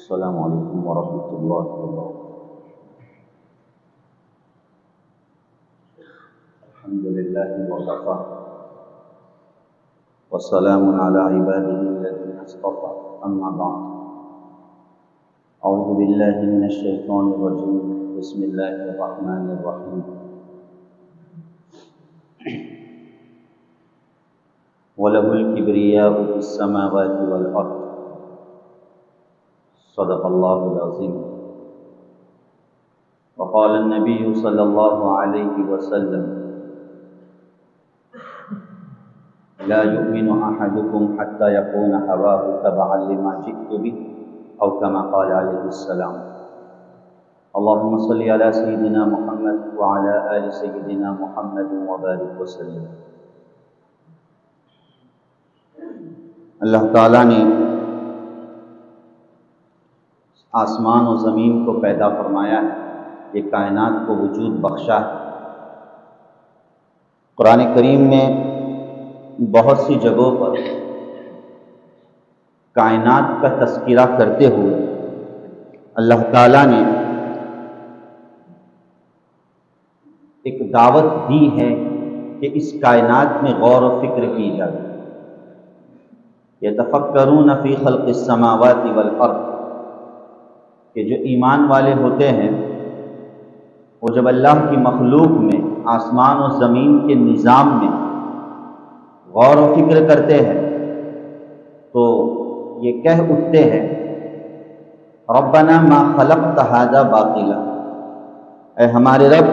السلام علیکم ورحمۃ اللہ وبرکاتہ۔ الحمد للہ وکفی والسلام علی عباده الذین اصطفی، اما بعد، اعوذ باللہ من الشیطان الرجیم، بسم اللہ الرحمن الرحیم۔ وَلَهُ الْكِبْرِيَاءُ فِي السَّمَاوَاتِ وَالْأَرْضِ، صدق اللہ العظیم۔ وقال النبی صلی اللہ علیہ وسلم: لا يؤمن احدكم حتى يكون هواه تبعا لما جئت به، او كما قال علیہ السلام۔ اللهم صل على سيدنا محمد وعلى آل سيدنا محمد وبارك وسلم۔ اللہ تعالیٰ نے آسمان و زمین کو پیدا فرمایا ہے، یہ کائنات کو وجود بخشا ہے۔ قرآن کریم میں بہت سی جگہوں پر کائنات کا تذکرہ کرتے ہوئے اللہ تعالیٰ نے ایک دعوت دی ہے کہ اس کائنات میں غور و فکر کی جائے۔ یتفکرون فی خلق السماوات والارض، کہ جو ایمان والے ہوتے ہیں وہ جب اللہ کی مخلوق میں، آسمان و زمین کے نظام میں غور و فکر کرتے ہیں تو یہ کہہ اٹھتے ہیں: ربنا ما خلقت ھذا باطلا، اے ہمارے رب،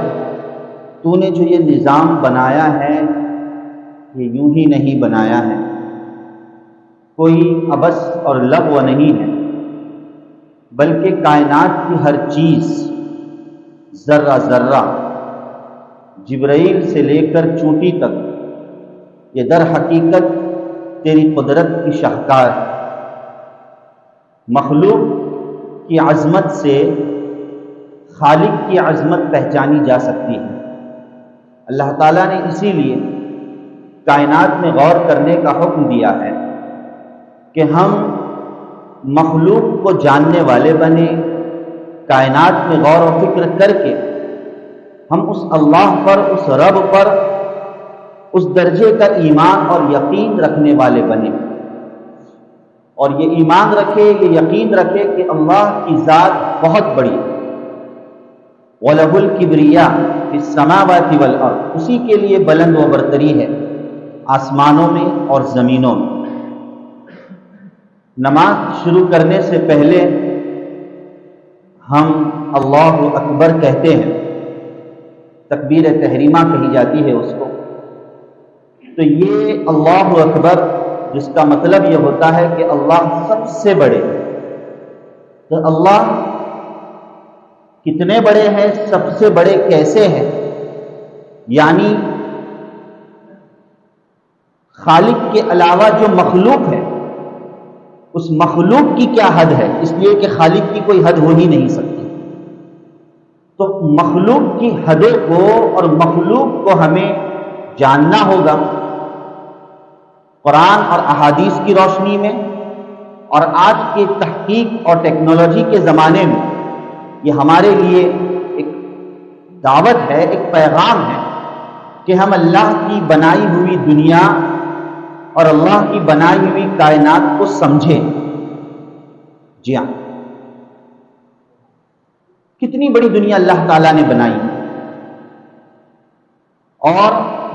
تو نے جو یہ نظام بنایا ہے یہ یوں ہی نہیں بنایا ہے، کوئی عبث اور لغو نہیں ہے، بلکہ کائنات کی ہر چیز، ذرہ ذرہ، جبرائیل سے لے کر چونٹی تک، یہ در حقیقت تیری قدرت کی شاہکار ہے۔ مخلوق کی عظمت سے خالق کی عظمت پہچانی جا سکتی ہے۔ اللہ تعالیٰ نے اسی لیے کائنات میں غور کرنے کا حکم دیا ہے کہ ہم مخلوق کو جاننے والے بنے، کائنات میں غور و فکر کر کے ہم اس اللہ پر، اس رب پر، اس درجے کا ایمان اور یقین رکھنے والے بنے، اور یہ ایمان رکھے، یہ یقین رکھے کہ اللہ کی ذات بہت بڑی ہے۔ وَلَهُ الْكِبْرِيَاءُ فِي السَّمَاوَاتِ وَالْأَرْضِ، اسی کے لیے بلند و برتری ہے آسمانوں میں اور زمینوں میں۔ نماز شروع کرنے سے پہلے ہم اللہ اکبر کہتے ہیں، تکبیر تحریمہ کہی جاتی ہے اس کو۔ تو یہ اللہ اکبر، جس کا مطلب یہ ہوتا ہے کہ اللہ سب سے بڑے۔ تو اللہ کتنے بڑے ہیں، سب سے بڑے کیسے ہیں، یعنی خالق کے علاوہ جو مخلوق ہے اس مخلوق کی کیا حد ہے، اس لیے کہ خالق کی کوئی حد ہو ہی نہیں سکتی۔ تو مخلوق کی حدوں کو اور مخلوق کو ہمیں جاننا ہوگا قرآن اور احادیث کی روشنی میں، اور آج کے تحقیق اور ٹیکنالوجی کے زمانے میں یہ ہمارے لیے ایک دعوت ہے، ایک پیغام ہے کہ ہم اللہ کی بنائی ہوئی دنیا اور اللہ کی بنائی ہوئی کائنات کو سمجھیں۔ جی ہاں، کتنی بڑی دنیا اللہ تعالیٰ نے بنائی ہے، اور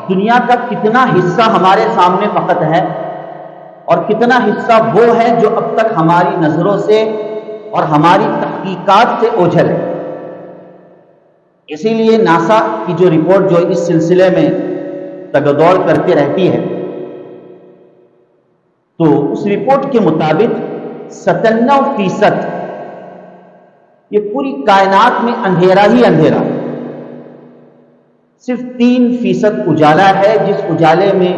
دنیا کا کتنا حصہ ہمارے سامنے فقط ہے، اور کتنا حصہ وہ ہے جو اب تک ہماری نظروں سے اور ہماری تحقیقات سے اوجھل ہے۔ اسی لیے ناسا کی جو رپورٹ جو اس سلسلے میں تگدور کرتے رہتی ہے، تو اس رپورٹ کے مطابق 97% یہ پوری کائنات میں اندھیرا ہی اندھیرا، صرف 3% اجالا ہے، جس اجالے میں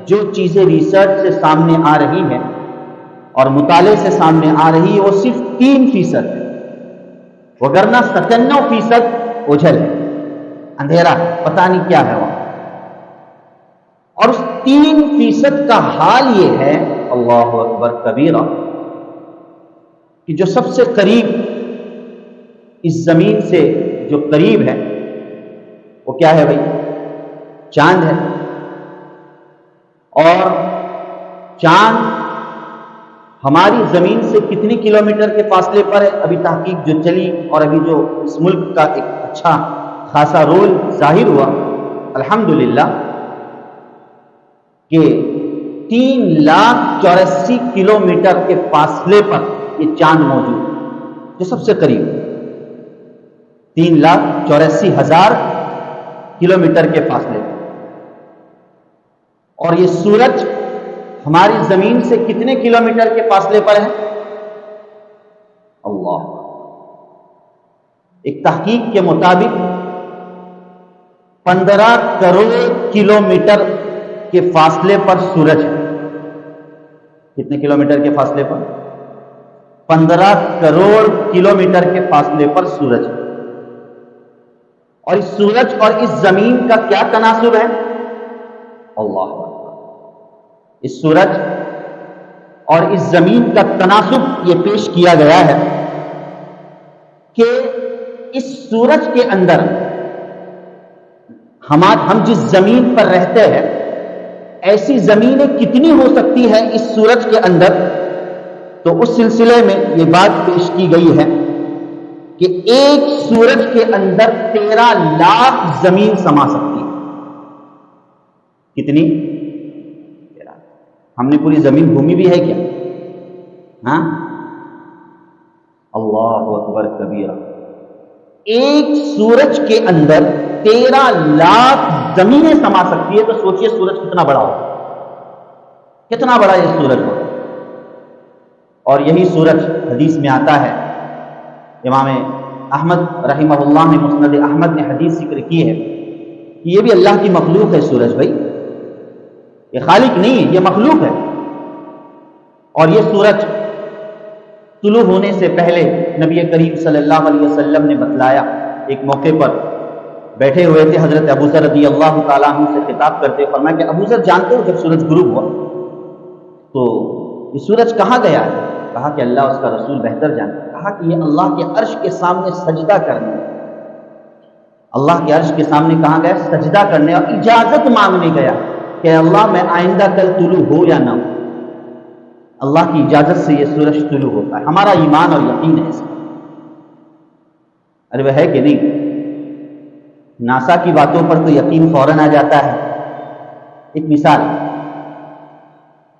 جو چیزیں ریسرچ سے سامنے آ رہی ہیں اور مطالعے سے سامنے آ رہی ہے وہ صرف 3% ہے، وگرنہ 97% اوجھل ہے، اندھیرا ہے، پتہ نہیں کیا ہے وہاں۔ اور اس 3% کا حال یہ ہے، اللہ اکبر کبیرہ، کہ جو سب سے قریب اس زمین سے جو قریب ہے وہ کیا ہے بھائی؟ چاند ہے. اور چاند ہماری زمین سے کتنی کلومیٹر کے فاصلے پر ہے؟ ابھی تحقیق جو چلی اور ابھی جو اس ملک کا ایک اچھا خاصا رول ظاہر ہوا الحمدللہ کہ 3,84,000 کلومیٹر کے فاصلے پر یہ چاند موجود ہے، جو سب سے قریب 3,84,000 کلومیٹر کے فاصلے پر. اور یہ سورج ہماری زمین سے کتنے کلومیٹر کے فاصلے پر ہے؟ اللہ، ایک تحقیق کے مطابق 15 کروڑ کلومیٹر کے فاصلے پر سورج ہے. کتنے کلومیٹر کے فاصلے پر؟ 15 کروڑ کلومیٹر کے فاصلے پر سورج ہے. اور اس سورج اور اس زمین کا کیا تناسب ہے؟ اللہ اکبر. اس سورج اور اس زمین کا تناسب یہ پیش کیا گیا ہے کہ اس سورج کے اندر ہم جس زمین پر رہتے ہیں ایسی زمینیں کتنی ہو سکتی ہے اس سورج کے اندر. تو اس سلسلے میں یہ بات پیش کی گئی ہے کہ ایک سورج کے اندر 13 لاکھ زمین سما سکتی ہے. کتنی؟ ہم نے پوری زمین گھومی بھی ہے کیا؟ ہاں، اللہ اکبر کبیرہ. ایک سورج کے اندر 13 لاکھ زمینیں سما سکتی ہے. تو سوچئے سورج کتنا بڑا ہو، کتنا بڑا یہ سورج ہو. اور یہی سورج حدیث میں آتا ہے، امام احمد رحمہ اللہ نے مسند احمد نے حدیث ذکر کی ہے کہ یہ بھی اللہ کی مخلوق ہے. سورج بھائی یہ خالق نہیں ہے، یہ مخلوق ہے. اور یہ سورج طلوع ہونے سے پہلے نبی کریم صلی اللہ علیہ وسلم نے بتلایا. ایک موقع پر بیٹھے ہوئے تھے، حضرت ابو ذر رضی اللہ تعالیٰ عنہ سے خطاب کرتے فرمایا کہ ابو ذر جانتے ہو جب سورج غروب ہوا تو یہ سورج کہاں گیا ہے؟ کہا کہ اللہ اس کا رسول بہتر جانتے. کہا کہ یہ اللہ کے عرش کے سامنے سجدہ کرنے، اللہ کے عرش کے سامنے کہاں گیا؟ سجدہ کرنے، اور اجازت مانگنے گیا کہ اللہ میں آئندہ کل طلوع ہو یا نہ ہو. اللہ کی اجازت سے یہ سورج طلوع ہوتا ہے. ہمارا ایمان اور یقین ہے اس میں. ارے وہ ہے کہ نہیں؟ ناسا کی باتوں پر تو یقین فوراً آ جاتا ہے. ایک مثال،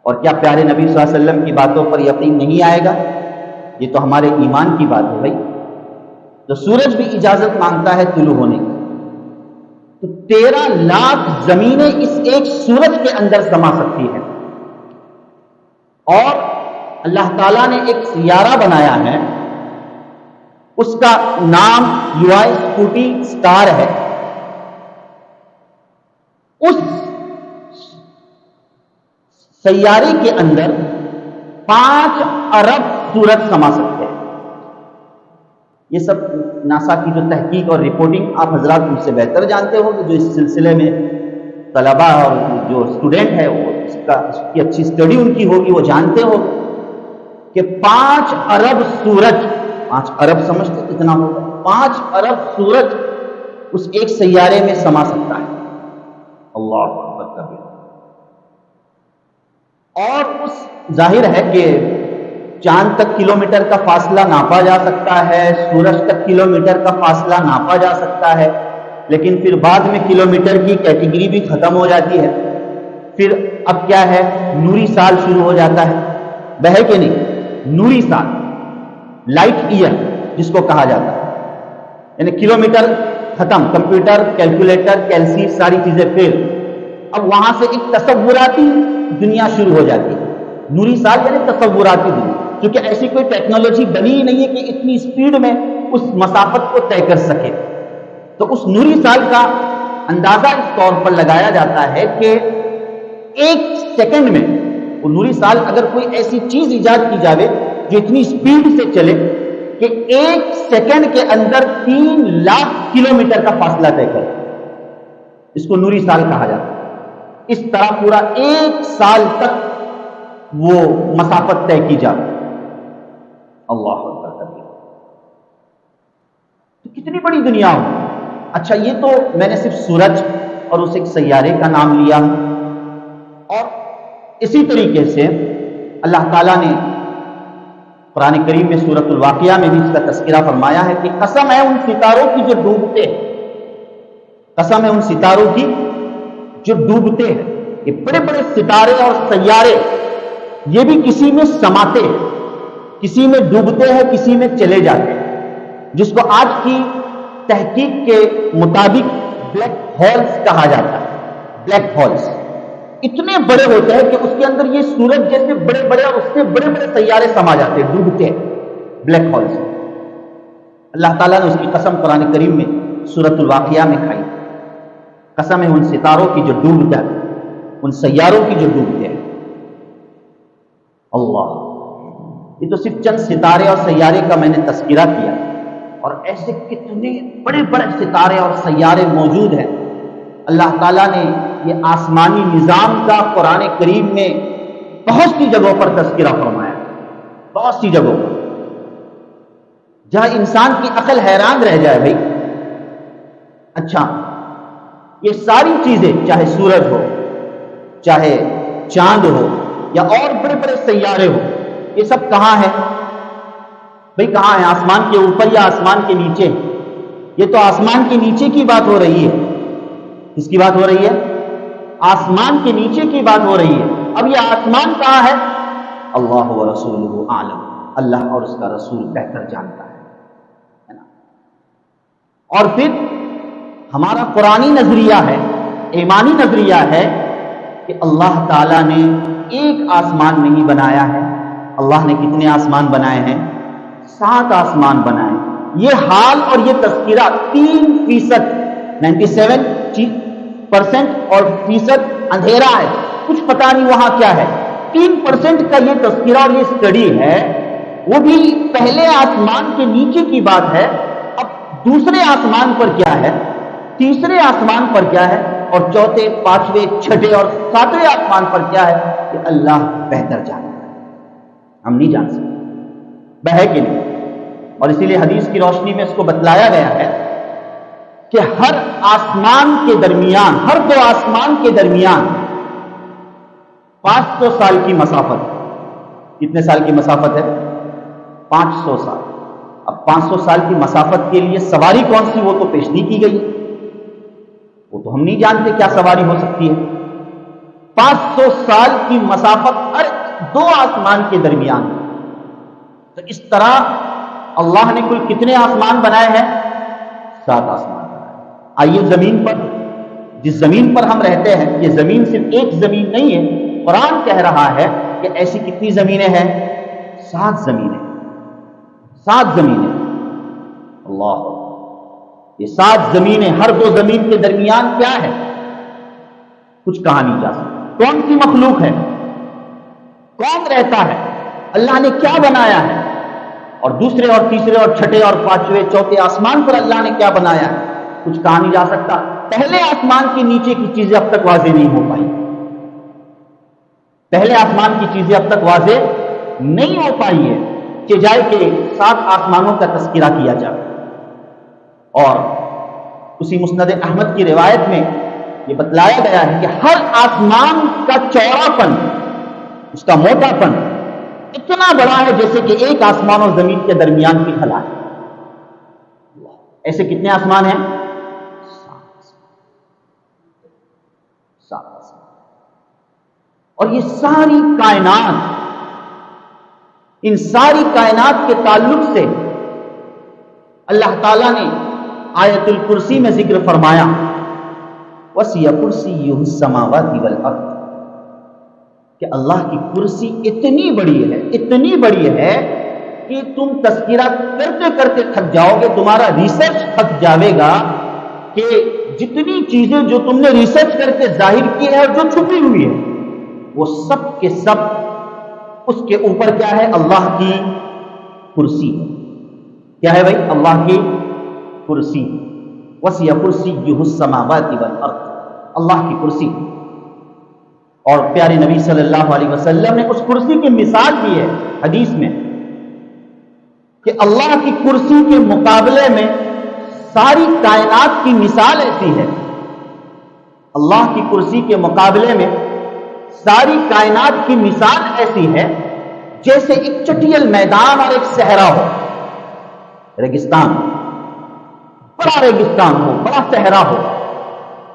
اور کیا پیارے نبی صلی اللہ علیہ وسلم کی باتوں پر یقین نہیں آئے گا؟ یہ تو ہمارے ایمان کی بات ہے بھائی. تو سورج بھی اجازت مانگتا ہے طلوع ہونے کی. تو 13 لاکھ زمینیں اس ایک سورج کے اندر سما سکتی ہیں. اور اللہ تعالیٰ نے ایک سیارہ بنایا ہے، اس کا نام UI-40 اسٹار ہے. اس سیارے کے اندر 5 ارب سورج سما سکتے ہیں. یہ سب ناسا کی جو تحقیق اور رپورٹنگ آپ حضرات مجھ سے بہتر جانتے ہو کہ جو اس سلسلے میں طلباء اور جو اسٹوڈنٹ ہے وہ اس کی اچھی اسٹڈی ان کی ہوگی، وہ جانتے ہو کہ 5 ارب سورج، 5 ارب سمجھتے کتنا ہوگا؟ 5 ارب سورج اس ایک سیارے میں سما سکتا ہے. اللہ اکبر کبیر. اور اس ظاہر ہے کہ چاند تک کلومیٹر کا فاصلہ ناپا جا سکتا ہے، سورج تک کلومیٹر کا فاصلہ ناپا جا سکتا ہے، لیکن پھر بعد میں کلومیٹر کی کیٹیگری بھی ختم ہو جاتی ہے. پھر اب کیا ہے؟ نوری سال شروع ہو جاتا ہے. بہے کہ نہیں؟ نوری سال، لائٹ ایئر جس کو کہا جاتا ہے، یعنی کلومیٹر ختم، کمپیوٹر، کیلکولیٹر، کیلسی، ساری چیزیں فیل. اب وہاں سے ایک تصوراتی دنیا شروع ہو جاتی ہے. نوری سال یعنی تصوراتی دنیا، کیونکہ ایسی کوئی ٹیکنالوجی بنی ہی نہیں ہے کہ اتنی سپیڈ میں اس مسافت کو طے کر سکے. تو اس نوری سال کا اندازہ اس طور پر لگایا جاتا ہے کہ 1 سیکنڈ میں، وہ نوری سال اگر کوئی ایسی چیز ایجاد کی جاوے جو اتنی سپیڈ سے چلے کہ 1 سیکنڈ کے اندر 3 لاکھ کلومیٹر کا فاصلہ طے کرے، اس کو نوری سال کہا جاتا ہے. اس طرح پورا 1 سال تک وہ مسافت طے کی جاتی. اللہ اکبر کبیر۔ تو کتنی بڑی دنیا ہو۔ اچھا، یہ تو میں نے صرف سورج اور اس ایک سیارے کا نام لیا، اور اسی طریقے سے اللہ تعالیٰ نے قرآن کریم میں سورۃ الواقعہ میں بھی اس کا تذکرہ فرمایا ہے کہ قسم ہے ان ستاروں کی جو ڈوبتے ہیں، قسم ہے ان ستاروں کی جو ڈوبتے ہیں۔ یہ بڑے بڑے ستارے اور سیارے یہ بھی کسی میں سماتے ہیں، کسی میں ڈوبتے ہیں، کسی میں چلے جاتے ہیں، جس کو آج کی تحقیق کے مطابق بلیک ہولز کہا جاتا ہے۔ بلیک ہولز اتنے بڑے ہوتے ہیں کہ اس کے اندر یہ سورج جیسے بڑے بڑے اور اس سے بڑے بڑے سیارے سما جاتے ہیں، ڈوبتے ہیں، بلیک ہولز۔ اللہ تعالیٰ نے اس کی قسم قرآن کریم میں سورۃ الواقعہ میں کھائی، قسم ہے ان ستاروں کی جو ڈوبتے ہیں، ان سیاروں کی جو ڈوبتے ہیں۔ اللہ، یہ تو صرف چند ستارے اور سیارے کا میں نے تذکرہ کیا، اور ایسے کتنے بڑے بڑے ستارے اور سیارے موجود ہیں۔ اللہ تعالیٰ نے یہ آسمانی نظام کا قرآن کریم میں بہت سی جگہوں پر تذکرہ فرمایا، بہت سی جگہوں پر، جہاں انسان کی عقل حیران رہ جائے بھائی۔ اچھا، یہ ساری چیزیں، چاہے سورج ہو، چاہے چاند ہو، یا اور بڑے بڑے سیارے ہو، یہ سب کہاں ہے بھائی؟ کہاں ہے؟ آسمان کے اوپر یا آسمان کے نیچے؟ یہ تو آسمان کے نیچے کی بات ہو رہی ہے۔ کس کی بات ہو رہی ہے؟ آسمان کے نیچے کی بات ہو رہی ہے۔ اب یہ آسمان کہاں ہے؟ اللہ و رسولہ عالم، اللہ اور اس کا رسول بہتر جانتا ہے نا۔ اور پھر ہمارا قرآنی نظریہ ہے، ایمانی نظریہ ہے کہ اللہ تعالیٰ نے ایک آسمان نہیں بنایا ہے، اللہ نے کتنے آسمان بنائے ہیں؟ 7 آسمان بنائے۔ یہ حال اور یہ تذکرہ 3% 97% اور فیصد اندھیرا ہے، کچھ پتہ نہیں وہاں کیا ہے۔ 3% کا یہ تذکرہ اور یہ اسٹڈی ہے، وہ بھی پہلے آسمان کے نیچے کی بات ہے۔ اب دوسرے آسمان پر کیا ہے، تیسرے آسمان پر کیا ہے، اور چوتھے، پانچویں، چھٹے اور 7ویں آسمان پر کیا ہے، کہ اللہ بہتر جانتا ہے، ہم نہیں جان سکتے، بہے کہ نہیں۔ اور اسی لیے حدیث کی روشنی میں اس کو بتلایا گیا ہے کہ ہر آسمان کے درمیان، ہر 2 آسمان کے درمیان 500 سال کی مسافت۔ کتنے سال کی مسافت ہے؟ 500 سال۔ اب 500 سال کی مسافت کے لیے سواری کون سی، وہ تو پیشگی کی گئی، وہ تو ہم نہیں جانتے کیا سواری ہو سکتی ہے۔ 500 سال کی مسافت ہر 2 آسمان کے درمیان۔ تو اس طرح اللہ نے کل کتنے آسمان بنائے ہیں؟ 7 آسمان بنائے۔ آئیے زمین پر، جس زمین پر ہم رہتے ہیں، یہ زمین صرف ایک زمین نہیں ہے، قرآن کہہ رہا ہے کہ ایسی کتنی زمینیں ہیں؟ 7 زمینیں، 7 زمینیں۔ اللہ، یہ 7 زمینیں، ہر 2 زمین کے درمیان کیا ہے؟ کچھ کہا نہیں جا سکتا۔ کون سی مخلوق ہے؟ کون رہتا ہے؟ اللہ نے کیا بنایا ہے؟ اور دوسرے اور تیسرے اور چھٹے اور پانچویں چوتھے آسمان پر اللہ نے کیا بنایا ہے؟ کچھ کہا نہیں جا سکتا۔ پہلے آسمان کے نیچے کی چیزیں اب تک واضح نہیں ہو پائی، پہلے آسمان کی چیزیں اب تک واضح نہیں ہو پائی ہے کہ جائے کہ 7 آسمانوں کا تذکرہ کیا جائے۔ اور اسی مسند احمد کی روایت میں یہ بتلایا گیا ہے کہ ہر آسمان کا چوڑا پن، اس کا موٹا پن اتنا بڑا ہے جیسے کہ ایک آسمان اور زمین کے درمیان کی خلا ہے۔ ایسے کتنے آسمان ہیں؟ 7 آسمان۔ اور یہ ساری کائنات، ان ساری کائنات کے تعلق سے اللہ تعالیٰ نے آیت الکرسی میں ذکر فرمایا، وَسِعَ كُرْسِيُّهُ السَّمَاوَاتِ وَالْأَرْضِ، کہ اللہ کی کرسی اتنی بڑی ہے، اتنی بڑی ہے کہ تم تذکرہ کرتے کرتے تھک جاؤ گے، تمہارا ریسرچ تھک جاوے گا کہ جتنی چیزیں جو تم نے ریسرچ کر کے ظاہر کی ہے اور جو چھپی ہوئی ہے، وہ سب کے سب اس کے اوپر کیا ہے؟ اللہ کی کرسی ہے۔ کیا ہے بھائی؟ اللہ کی کرسی۔ وَسِعَ كُرْسِيُّهُ السَّمَاوَاتِ وَالْأَرْضِ، اللہ کی کرسی۔ اور پیارے نبی صلی اللہ علیہ وسلم نے اس کرسی کی مثال دی ہے حدیث میں کہ اللہ کی کرسی کے مقابلے میں ساری کائنات کی مثال ایسی ہے، اللہ کی کرسی کے مقابلے میں ساری کائنات کی مثال ایسی ہے جیسے ایک چٹیل میدان اور ایک صحرا ہو، ریگستان، بڑا ریگستان ہو، بڑا صحرا ہو،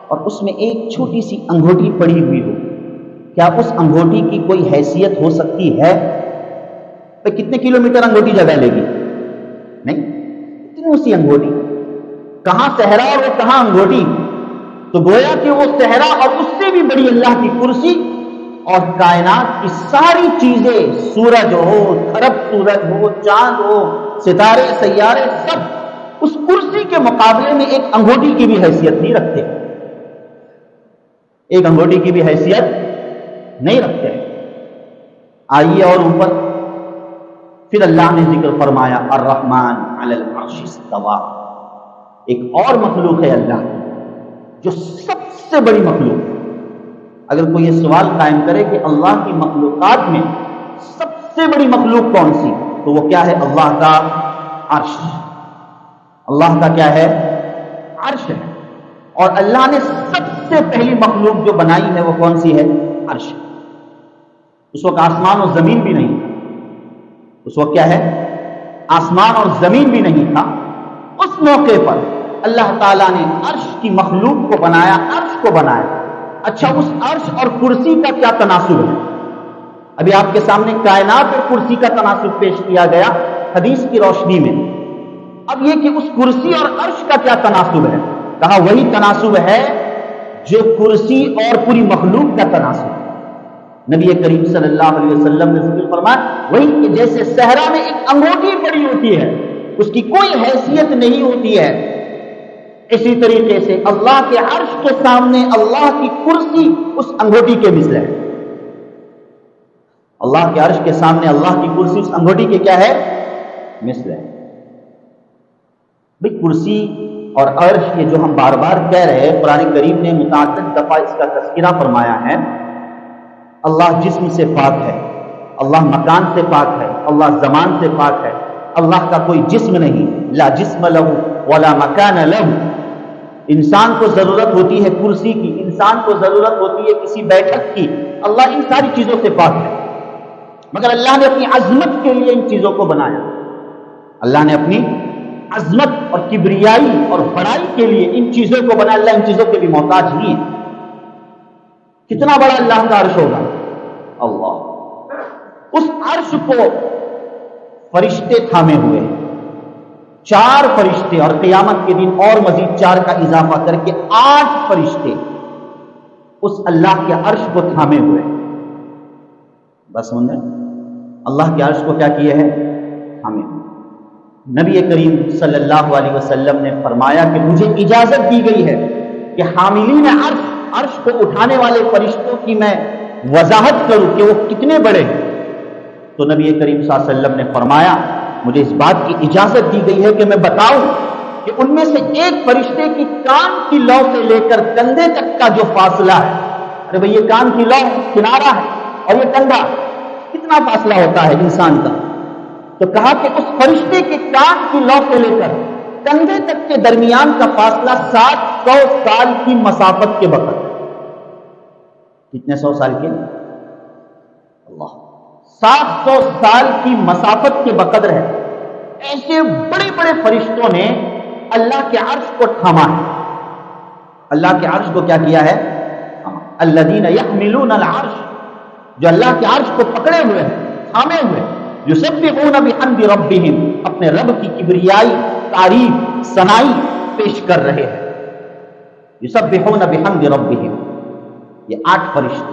اور اس میں ایک چھوٹی سی انگوٹھی پڑی ہوئی ہو۔ کیا اس انگوٹھی کی کوئی حیثیت ہو سکتی ہے؟ کتنے کلومیٹر انگوٹھی جگہ لے گی؟ نہیں، اتنی سی انگوٹھی، کہاں صحرا اور وہ کہاں انگوٹھی؟ تو گویا کہ وہ صحرا اور اس سے بھی بڑی اللہ کی کرسی، اور کائنات کی ساری چیزیں، سورج ہو، کھرب سورج ہو، چاند ہو، ستارے، سیارے، سب اس کرسی کے مقابلے میں ایک انگوٹھی کی بھی حیثیت نہیں رکھتے، ایک انگوٹھی کی بھی حیثیت نہیں رکھتے۔ آئیے اور اوپر پھر اللہ نے ذکر فرمایا الرحمن علی العرش استوى، ایک اور مخلوق ہے اللہ جو سب سے بڑی مخلوق ہے۔ اگر کوئی یہ سوال قائم کرے کہ اللہ کی مخلوقات میں سب سے بڑی مخلوق کون سی، تو وہ کیا ہے؟ اللہ کا عرش۔ اللہ کا کیا ہے؟ عرش ہے۔ اور اللہ نے سب سے پہلی مخلوق جو بنائی ہے وہ کون سی ہے؟ عرش۔ اس وقت آسمان اور زمین بھی نہیں تھا، اس وقت کیا ہے؟ آسمان اور زمین بھی نہیں تھا۔ اس موقع پر اللہ تعالیٰ نے عرش کی مخلوق کو بنایا، عرش کو بنایا۔ اچھا، اس عرش اور کرسی کا کیا تناسب ہے؟ ابھی آپ کے سامنے کائنات اور کرسی کا تناسب پیش کیا گیا حدیث کی روشنی میں۔ اب یہ کہ اس کرسی اور عرش کا کیا تناسب ہے؟ کہا وہی تناسب ہے جو کرسی اور پوری مخلوق کا تناسب ہے۔ نبی کریم صلی اللہ علیہ وسلم نے ذکر فرمایا وہی کہ جیسے صحرا میں ایک انگوٹھی پڑی ہوتی ہے، اس کی کوئی حیثیت نہیں ہوتی ہے، اسی طریقے سے اللہ کے عرش کے سامنے اللہ کی کرسی اس انگوٹھی کے مثل ہے۔ اللہ کے عرش کے سامنے اللہ کی کرسی اس انگوٹھی کے کیا ہے؟ مثل ہے۔ بھئی کرسی اور عرش یہ جو ہم بار بار کہہ رہے ہیں، قرآن کریم نے متعدد دفعہ اس کا تذکرہ فرمایا ہے۔ اللہ جسم سے پاک ہے، اللہ مکان سے پاک ہے، اللہ زمان سے پاک ہے، اللہ کا کوئی جسم نہیں، لا جسم لہ ولا مکان لہ۔ انسان کو ضرورت ہوتی ہے کرسی کی، انسان کو ضرورت ہوتی ہے کسی بیٹھک کی، اللہ ان ساری چیزوں سے پاک ہے، مگر اللہ نے اپنی عظمت کے لیے ان چیزوں کو بنایا۔ اللہ نے اپنی عظمت اور کبریائی اور بڑائی کے لیے ان چیزوں کو بنایا۔ اللہ ان چیزوں کے لیے محتاج نہیں ہے۔ کتنا بڑا اللہ کا عرش ہوگا؟ اللہ، اس عرش کو فرشتے تھامے ہوئے ہیں، 4 فرشتے، اور قیامت کے دن اور مزید 4 کا اضافہ کر کے 8 فرشتے اس اللہ کے عرش کو تھامے ہوئے ہیں۔ بس سمجھ اللہ کے عرش کو کیا کیے ہیں؟ تھامے ہوئے۔ نبی کریم صلی اللہ علیہ وسلم نے فرمایا کہ مجھے اجازت دی گئی ہے کہ حاملین عرش کو اٹھانے والے فرشتوں کی میں وضاحت کروں کہ وہ کتنے بڑے ہیں۔ تو نبی کریم صلی اللہ علیہ وسلم نے فرمایا مجھے اس بات کی اجازت دی گئی ہے کہ میں بتاؤں کہ ان میں سے ایک فرشتے کی کان کی لو سے لے کر کندھے تک کا جو فاصلہ ہے، ارے بھئی یہ کان کی لو کنارہ ہے اور یہ کندھا، کتنا فاصلہ ہوتا ہے انسان کا؟ تو کہا کہ اس فرشتے کے کان کی لو سے لے کر کندھے تک کے درمیان کا فاصلہ 700 سال کی مسافت کے بقدر۔ کتنے 100 سال کے؟ اللہ، 700 سال کی مسافت کے بقدر ہے۔ ایسے بڑے بڑے فرشتوں نے اللہ کے عرش کو تھاما ہے۔ اللہ کے عرش کو کیا کیا ہے؟ الذین یحملون العرش، جو اللہ کے عرش کو پکڑے ہوئے ہیں، تھامے ہوئے ہیں، یسبحون بحمد ربہم، اپنے رب کی کبریائی، تعریف، ثنائی پیش کر رہے ہیں۔ یسبحون بحمد ربہم، یہ 8 فرشتے،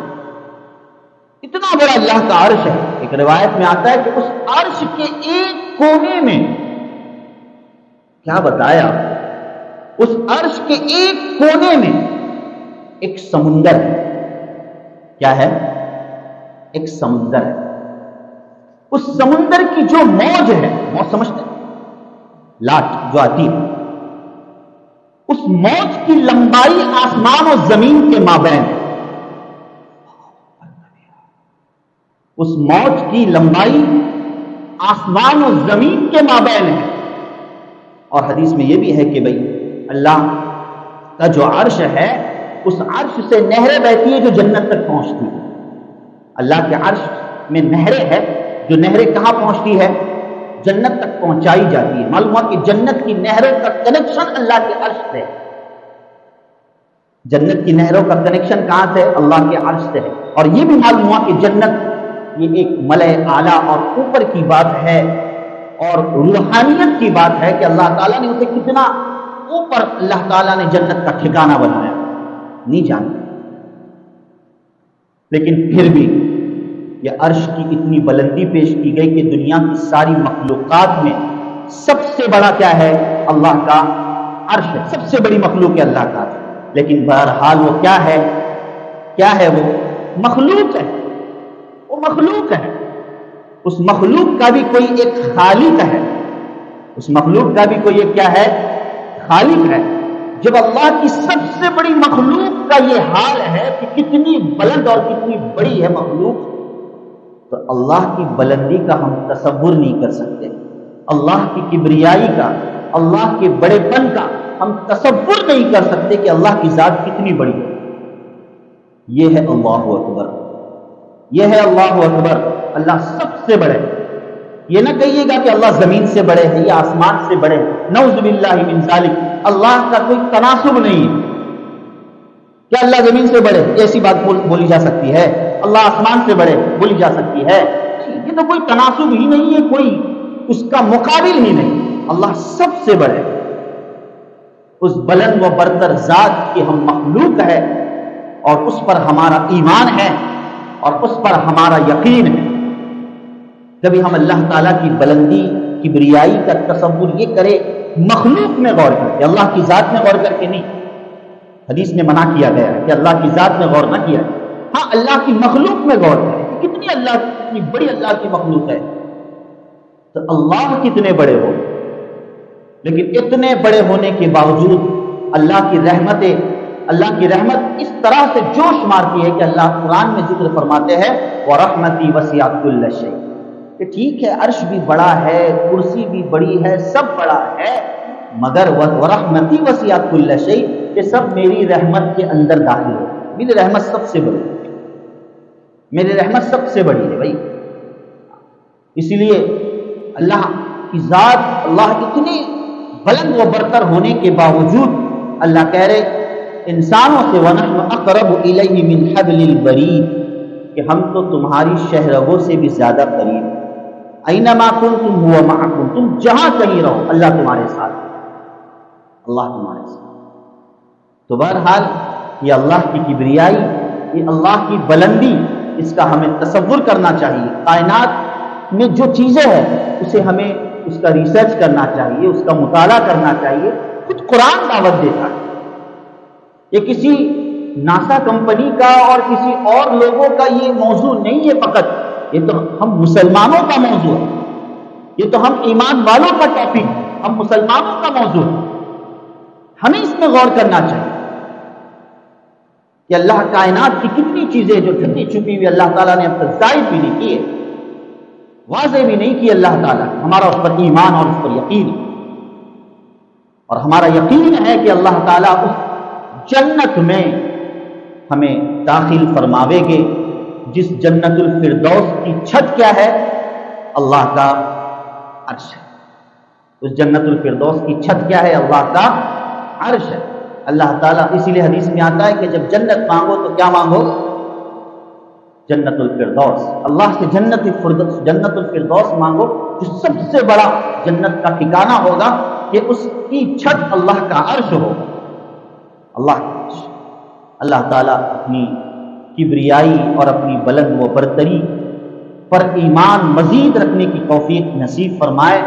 اتنا بڑا اللہ کا عرش ہے۔ ایک روایت میں آتا ہے کہ اس عرش کے ایک کونے میں، کیا بتایا، اس عرش کے ایک کونے میں ایک سمندر ہے۔ کیا ہے؟ ایک سمندر ہے۔ اس سمندر کی جو موج ہے، موج سمجھتے ہیں؟ لاٹ جو آتی ہے، اس موج کی لمبائی آسمان اور زمین کے مابین ہے۔ اس موج کی لمبائی آسمان و زمین کے مابین ہے۔ اور حدیث میں یہ بھی ہے کہ بھئی اللہ کا جو عرش ہے اس عرش سے نہریں بہتی ہے جو جنت تک پہنچتی ہے۔ اللہ کے عرش میں نہریں ہے جو نہریں کہاں پہنچتی ہے؟ جنت تک پہنچائی جاتی ہے۔ معلوم ہوا کہ جنت کی نہروں کا کنیکشن اللہ کے عرش سے ہے۔ جنت کی نہروں کا کنیکشن کہاں سے؟ اللہ کے عرش سے ہے۔ اور یہ بھی معلوم ہوا کہ جنت یہ ایک ملأ اعلیٰ اور اوپر کی بات ہے اور روحانیت کی بات ہے کہ اللہ تعالیٰ نے اسے کتنا اوپر اللہ تعالیٰ نے جنت کا ٹھکانہ بنایا نہیں جانتے، لیکن پھر بھی یہ عرش کی اتنی بلندی پیش کی گئی کہ دنیا کی ساری مخلوقات میں سب سے بڑا کیا ہے؟ اللہ کا عرش ہے، سب سے بڑی مخلوق ہے اللہ کا عرش۔ لیکن بہرحال وہ کیا ہے؟ کیا ہے؟ وہ مخلوق ہے، وہ مخلوق ہے۔ اس مخلوق کا بھی کوئی ایک خالق ہے، اس مخلوق کا بھی کوئی ایک کیا ہے؟ خالق ہے۔ جب اللہ کی سب سے بڑی مخلوق کا یہ حال ہے کہ کتنی بلند اور کتنی بڑی ہے مخلوق، تو اللہ کی بلندی کا ہم تصور نہیں کر سکتے، اللہ کی کبریائی کا، اللہ کے بڑے پن کا ہم تصور نہیں کر سکتے کہ اللہ کی ذات کتنی بڑی ہے۔ یہ ہے اللہ اکبر، یہ ہے اللہ اکبر۔ اللہ سب سے بڑے۔ یہ نہ کہیے گا کہ اللہ زمین سے بڑے ہے یا آسمان سے بڑے ہے، نعوذ باللہ من ذالک۔ اللہ کا کوئی تناسب نہیں ہے۔ کیا اللہ زمین سے بڑے؟ ایسی بات بولی جا سکتی ہے؟ اللہ آسمان سے بڑے بولی جا سکتی ہے؟ یہ تو کوئی تناسب ہی نہیں ہے، کوئی اس کا مقابل ہی نہیں۔ اللہ سب سے بڑے، اس بلند و برتر ذات کی ہم مخلوق ہے اور اس پر ہمارا ایمان ہے اور اس پر ہمارا یقین ہے۔ جبھی ہم اللہ تعالیٰ کی بلندی کبریائی کا تصور یہ کرے مخلوق میں غور کر کے، اللہ کی ذات میں غور کر کے نہیں۔ حدیث میں منع کیا گیا ہے کہ اللہ کی ذات میں غور نہ کیا، ہاں اللہ کی مخلوق میں غور کرے، کتنی اللہ کتنی بڑی اللہ کی مخلوق ہے، تو اللہ کتنے بڑے ہو۔ لیکن اتنے بڑے ہونے کے باوجود اللہ کی رحمت اس طرح سے جوش مارتی ہے کہ اللہ قرآن میں ذکر فرماتے ہیں وَرَحْمَتِي وَسِعَتْ كُلَّ شَيْءٍ، کہ ٹھیک ہے عرش بھی بڑا ہے، کرسی بھی بڑی ہے، سب بڑا ہے، مگر وَرَحْمَتِي وَسِعَتْ كُلَّ شَيْءٍ، کہ سب میری رحمت کے اندر داخل ہو۔ میری رحمت سب سے بڑی ہے، میری رحمت سب سے بڑی ہے بھائی۔ اسی لیے اللہ کی ذات، اللہ اتنی بلند و برتر ہونے کے باوجود اللہ کہہ رہے انسانوں سے وَنَحْنُ أَقْرَبُ إِلَيْهِ مِنْ حَبْلِ الْوَرِيدِ، کہ ہم تو تمہاری شہرگوں سے بھی زیادہ قریب ہیں۔ أَيْنَمَا كُنْتُمْ هُوَ مَعَكُمْ، تم جہاں کہیں رہو اللہ تمہارے ساتھ، اللہ تمہارے ساتھ۔ تو بہرحال یہ اللہ کی کبریائی، یہ اللہ کی بلندی، اس کا ہمیں تصور کرنا چاہیے۔ کائنات میں جو چیزیں ہیں اسے ہمیں اس کا ریسرچ کرنا چاہیے، اس کا مطالعہ کرنا چاہیے۔ خود قرآن دعوت دیتا ہے، یہ کسی ناسا کمپنی کا اور کسی اور لوگوں کا یہ موضوع نہیں ہے فقط، یہ تو ہم مسلمانوں کا موضوع ہے، یہ تو ہم ایمان والوں کا ٹاپک ہے، ہم مسلمانوں کا موضوع ہے۔ ہمیں اس میں غور کرنا چاہیے کہ اللہ کائنات کی کتنی چیزیں جو چھپی چھپی ہوئی اللہ تعالیٰ نے اب تک ظاہر بھی نہیں کی ہے، واضح بھی نہیں کی اللہ تعالیٰ، ہمارا اس پر ایمان اور اس پر یقین ہے۔ اور ہمارا یقین ہے کہ اللہ تعالیٰ اس جنت میں ہمیں داخل فرماوے گے جس جنت الفردوس کی چھت کیا ہے؟ اللہ کا عرش ہے۔ اس جنت الفردوس کی چھت کیا ہے؟ اللہ کا عرش ہے۔ اللہ تعالیٰ، اسی لیے حدیث میں آتا ہے کہ جب جنت مانگو تو کیا مانگو؟ جنت الفردوس۔ اللہ سے جنت الفردوس مانگو، جو سب سے بڑا جنت کا ٹھکانہ ہوگا کہ اس کی چھت اللہ کا عرش ہو، اللہ کا عرش۔ اللہ تعالیٰ اپنی کبریائی اور اپنی بلند و برتری پر ایمان مزید رکھنے کی توفیق نصیب فرمائے،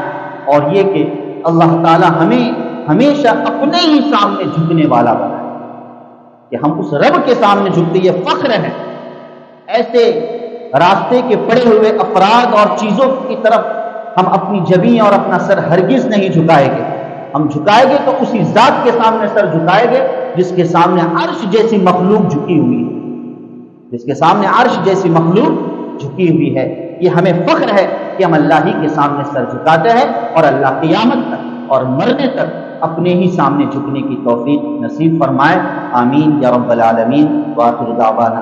اور یہ کہ اللہ تعالیٰ ہمیں ہمیشہ اپنے ہی سامنے جھکنے والا بنائے، کہ ہم اس رب کے سامنے جھکتے، یہ فخر ہے۔ ایسے راستے کے پڑے ہوئے افراد اور چیزوں کی طرف ہم اپنی جبیں اور اپنا سر ہرگز نہیں جھکائیں گے۔ ہم جھکائیں گے تو اسی ذات کے سامنے سر جھکائیں گے جس کے سامنے عرش جیسی مخلوق جھکی ہوئی ہے، جس کے سامنے عرش جیسی مخلوق جھکی ہوئی ہے۔ یہ ہمیں فخر ہے کہ ہم اللہ ہی کے سامنے سر جھکاتے ہیں، اور اللہ قیامت تک اور مرنے تک اپنے ہی سامنے جھکنے کی توفیق نصیب فرمائے۔ آمین یا رب العالمین۔ وآخر دعوانا